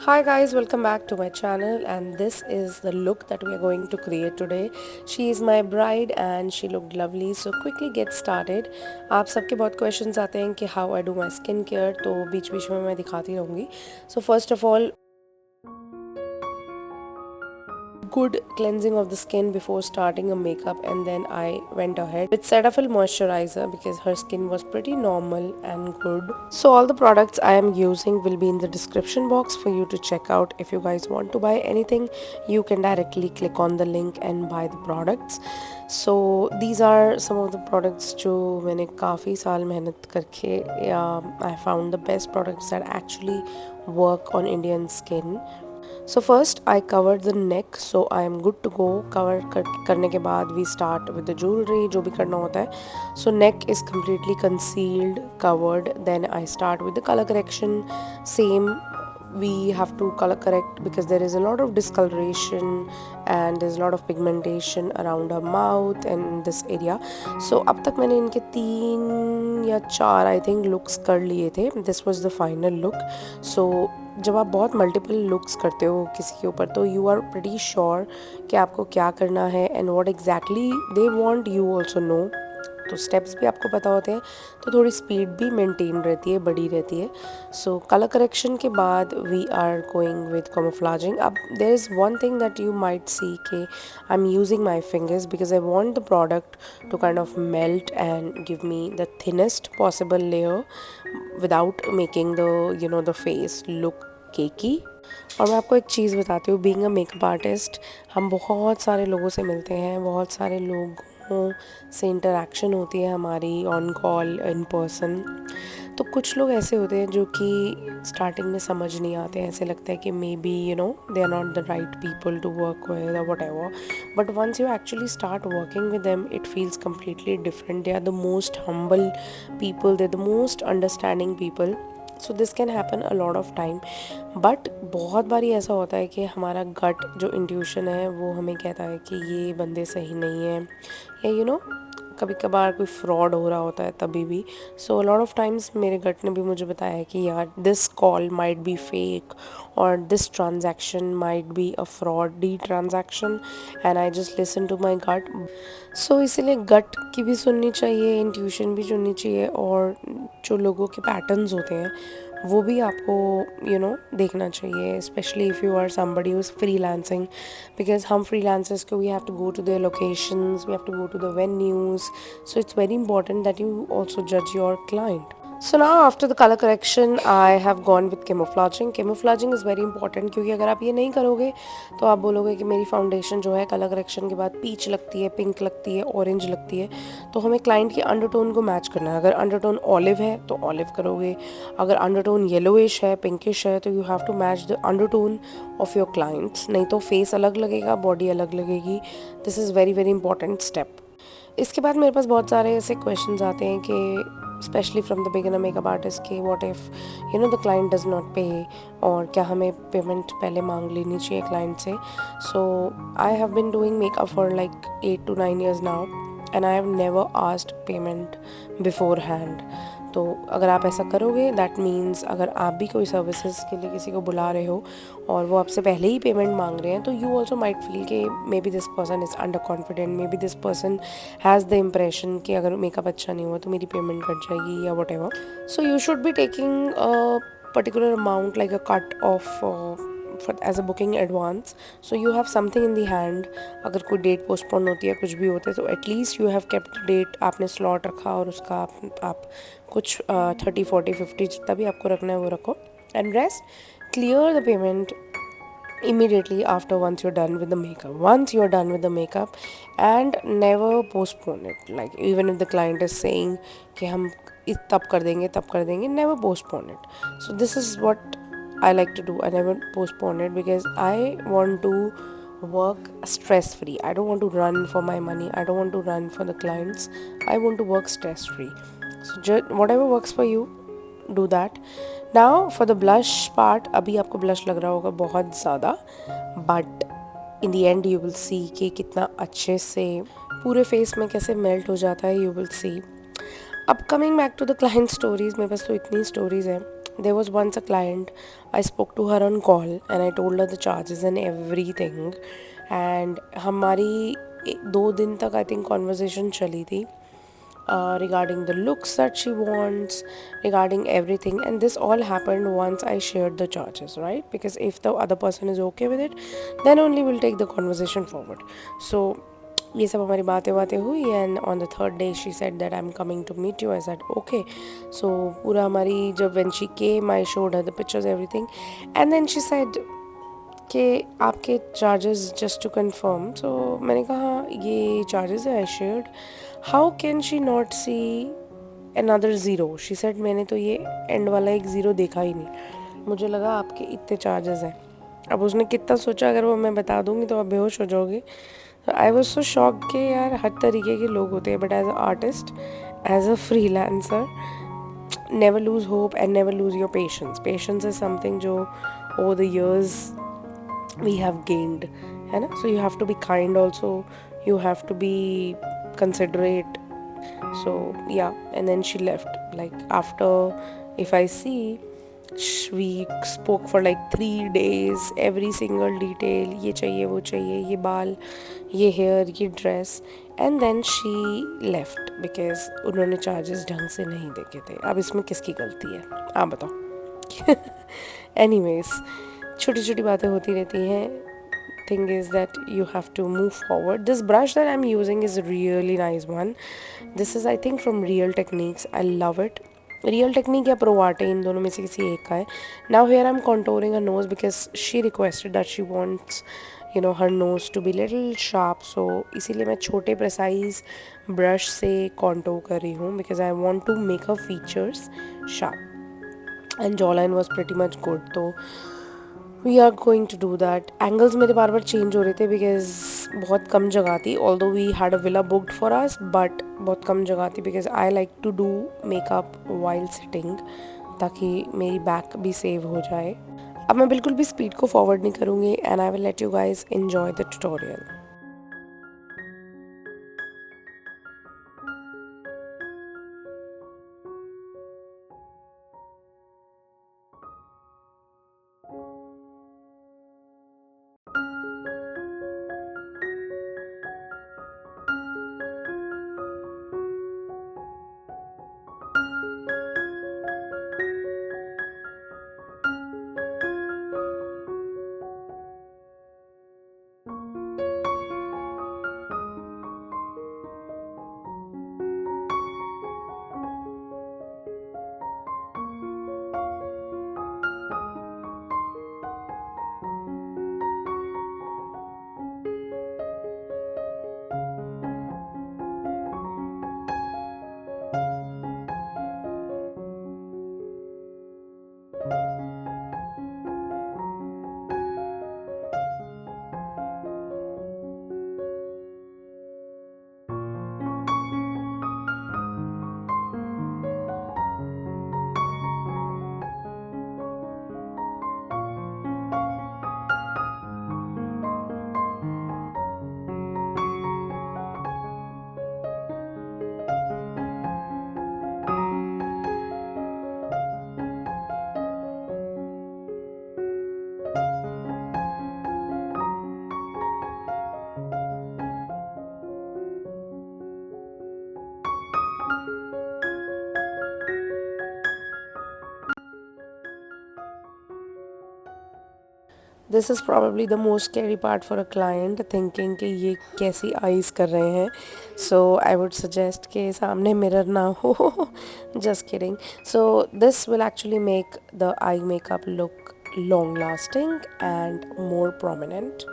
Hi guys, welcome back to my channel, and this is the look that we are going to create today. She is my bride and she looked lovely, so quickly get started. आप सबके बहुत questions आते हैं कि how I do my skin care, तो बीच बीच में मैं दिखाती रहूँगी. So first of all, good cleansing of the skin before starting a makeup, and then I went ahead with Cetaphil moisturizer because her skin was pretty normal and good. So all the products I am using will be in the description box for you to check out. If you guys want to buy anything, you can directly click on the link and buy the products. So these are some of the products जो मैंने काफ़ी साल मेहनत करके I found the best products that actually work on Indian skin. So first I covered the neck, so I am good to go. करने के बाद we start with the jewelry, जो भी करना होता है. So neck is completely concealed, covered. Then I start with the color correction. Same, we have to color correct because there is a lot of discoloration and there's a lot of pigmentation around our mouth and this area. So अब तक मैंने इनके 3 या 4 I think looks कर लिए थे. This was the final look. So जब आप बहुत मल्टीपल लुक्स करते हो किसी के ऊपर, तो यू आर प्रीटी श्योर कि आपको क्या करना है and what exactly they want, you also know. तो स्टेप्स भी आपको पता होते हैं, तो थोड़ी स्पीड भी मेंटेन रहती है, बड़ी रहती है. सो कलर करेक्शन के बाद we are going with camouflaging. अब there is one thing that you might see कि I am using my fingers because I want the product to kind of melt and give me the thinnest possible layer without making the face look cakey. और मैं आपको एक चीज़ बताती हूँ, being a makeup artist हम बहुत सारे लोगों से मिलते हैं, बहुत सारे लोगों से इंटरेक्शन होती है हमारी ऑन कॉल, इन पर्सन. तो कुछ लोग ऐसे होते हैं जो कि स्टार्टिंग में समझ नहीं आते हैं, ऐसे लगता है कि maybe they are not the right people to work with और whatever. But once you actually start working with them it feels completely different. They are the most humble people, they are the most understanding people. So this can happen a lot of time. But बहुत बारी ऐसा होता है कि हमारा गट जो intuition है वो हमें कहता है कि ये बंदे सही नहीं है, या कभी कभार कोई फ्रॉड हो रहा होता है तभी भी. सो लॉट ऑफ टाइम्स मेरे गट ने भी मुझे बताया कि यार this call might be fake और this transaction might be a fraud डी transaction, and I just listen to my gut. So इसीलिए गट की भी सुननी चाहिए, इंट्यूशन भी सुननी चाहिए, और जो लोगों के पैटर्न्स होते हैं वो भी आपको देखना चाहिए, specially if you are somebody who is freelancing. Because हम फ्रीलांसर्स को we have to go to their locations, we have to go to the venues. So it's very important that you also judge your client. So now after the color correction I have gone with camouflaging. Camouflaging is very important क्योंकि अगर आप ये नहीं करोगे तो आप बोलोगे कि मेरी फाउंडेशन जो है कलर करेक्शन के बाद पीच लगती है, पिंक लगती है, ऑरेंज लगती है. तो हमें क्लाइंट के अंडरटोन को मैच करना है. अगर अंडरटोन ऑलिव है तो ऑलिव करोगे, अगर अंडरटोन येलोइश है, पिंकिश है, तो you have to match the undertone of your clients. नहीं तो फेस अलग लगेगा, बॉडी अलग लगेगी. This is very very important step. इसके बाद मेरे पास बहुत सारे ऐसे क्वेश्चंस आते हैं कि especially from the beginner makeup artist के what if the client does not pay, और क्या हमें पेमेंट पहले मांग लेनी चाहिए क्लाइंट से. So I have been doing makeup for like 8 to 9 years now and I have never asked payment beforehand. तो अगर आप ऐसा करोगे दैट मीन्स अगर आप भी कोई सर्विसेज के लिए किसी को बुला रहे हो और वो आपसे पहले ही पेमेंट मांग रहे हैं, तो यू ऑल्सो माइट फील कि may be this person is under confident, may be this person has the impression कि अगर मेकअप अच्छा नहीं हुआ तो मेरी पेमेंट कट जाएगी या what ever. So you should be taking particular amount like a cut off for as a booking advance, so you have something in the hand. अगर कोई डेट पोस्टपोन होती है, कुछ भी होता है, तो at least you have kept date, आपने स्लॉट रखा और उसका आप कुछ 30, 40, 50 जितना भी आपको रखना है वो रखो. And rest clear the payment immediately after once you're done with the makeup. Once you're done with the makeup, and never postpone it. Like even if the client is saying कि हम तब कर देंगे तब कर देंगे, never postpone it. So this is what I like to do. I never postpone it because I want to work stress free. I don't want to run for my money. I don't want to run for the clients. I want to work stress free. So whatever works for you, do that. Now for the blush part, अभी आपको blush लग रहा होगा बहुत ज़्यादा, but in the end you will see कि कितना अच्छे से पूरे face में कैसे melt हो जाता है. You will see. अब coming back to the client stories, मेरे पास तो इतनी स्टोरीज़ हैं. There was once a client, I spoke to her on call and I told her the charges and everything. And हमारी 2 दिन तक I think conversation चली थी regarding the looks that she wants, regarding everything. And this all happened once I shared the charges, right? Because if the other person is okay with it, then only we'll take the conversation forward. So ये सब हमारी बातें बातें हुई and on the third day she said that I am coming to meet you I said okay so पूरा हमारी जब when she came I showed her the pictures everything and then she said कि आपके charges just to confirm so मैंने कहा ये charges है I shared how can she not see another zero she said मैंने तो ये एंड वाला एक ज़ीरो देखा ही नहीं मुझे लगा आपके इतने चार्जेस हैं अब उसने कितना सोचा अगर वो मैं बता दूंगी तो आप बेहोश हो जाओगे आई वॉज सो शॉक कि यार हर तरीके के लोग होते हैं but as a artist as a freelancer never lose hope and never lose your patience is something जो over the years we have gained है ना so you have to be kind also you have to be considerate so yeah and then she left like after if I see we spoke for like 3 days every single detail ये चाहिए वो चाहिए ये बाल ये hair ये dress and then she left because उन्होंने charges ढंग से नहीं देखे थे अब इसमें किसकी गलती है आप बताओ एनीवेज छोटी छोटी बातें होती रहती हैं thing is that you have to move forward. This brush that I'm using is a really nice one. This is I think from Real Techniques. I love it. Real Technique या Pro Arte इन दोनों में से किसी एक का है. Now here I'm contouring her nose because she requested that she wants her nose to be little sharp. So इसीलिए मैं छोटे precise brush से contour कर रही हूँ because I want to make her features sharp. And jawline was pretty much good. तो we are going to do that angles मेरे बार बार चेंज हो रहे थे बिकॉज बहुत कम जगह थी although we had a villa booked for us but बहुत कम जगह थी because I like to do makeup while sitting ताकि मेरी बैक भी सेव हो जाए अब मैं बिल्कुल भी स्पीड को फॉरवर्ड नहीं करूँगी and I will let you guys enjoy the tutorial this is probably the most scary part for a client thinking कि ये कैसी आईज कर रहे हैं सो आई वुड सजेस्ट कि सामने मिरर ना हो just kidding so this will actually make the eye makeup look long lasting and more prominent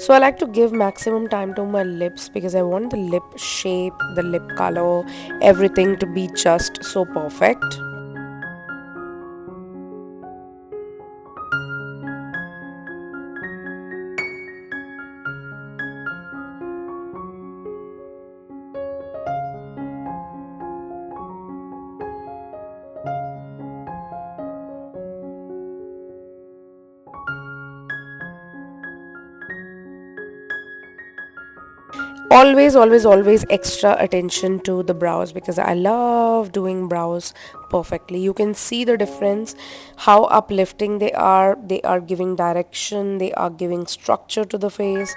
So I like to give maximum time to my lips because I want the lip shape, the lip color, everything to be just so perfect. Always extra attention to the brows because I love doing brows perfectly. You can see the difference, how uplifting they are giving direction, they are giving structure to the face.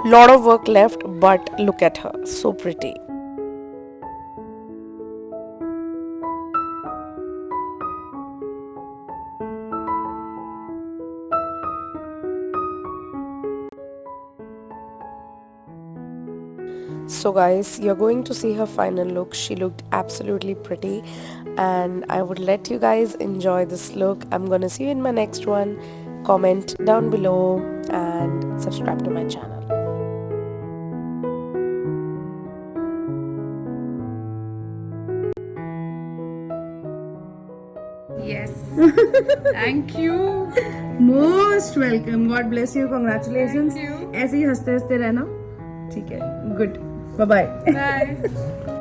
Lot of work left, but look at her, so pretty. So guys, you're going to see her final look. She looked absolutely pretty and I would let you guys enjoy this look. I'm gonna see you in my next one. Comment down below and subscribe to my channel. Yes. Thank you. Most welcome. God bless you. Congratulation. Thank you. ऐसे ही हंसते हंसते रहना. ठीक है. Good. Bye bye. Bye.